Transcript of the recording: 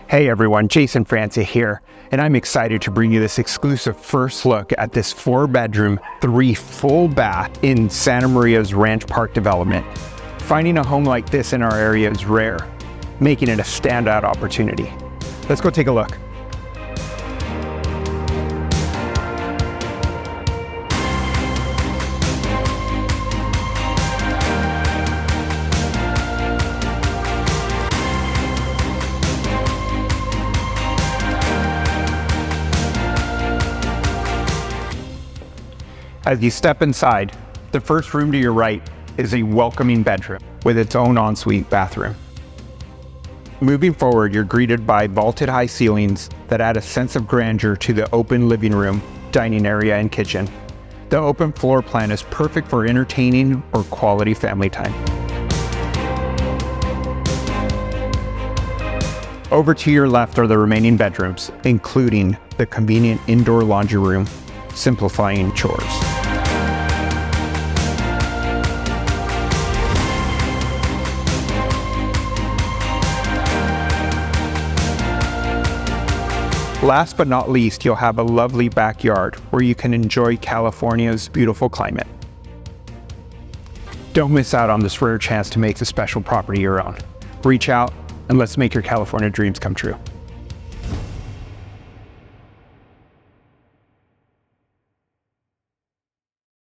Hey everyone, Jason Francia here, and I'm excited to bring you this exclusive first look at this 4-bedroom, 3 full bath in Santa Maria's Ranch Park development. Finding a home like this in our area is rare, making it a standout opportunity. Let's go take a look. As you step inside, the first room to your right is a welcoming bedroom with its own ensuite bathroom. Moving forward, you're greeted by vaulted high ceilings that add a sense of grandeur to the open living room, dining area, and kitchen. The open floor plan is perfect for entertaining or quality family time. Over to your left are the remaining bedrooms, including the convenient indoor laundry room, simplifying chores. Last but not least, you'll have a lovely backyard where you can enjoy California's beautiful climate. Don't miss out on this rare chance to make this special property your own. Reach out and let's make your California dreams come true.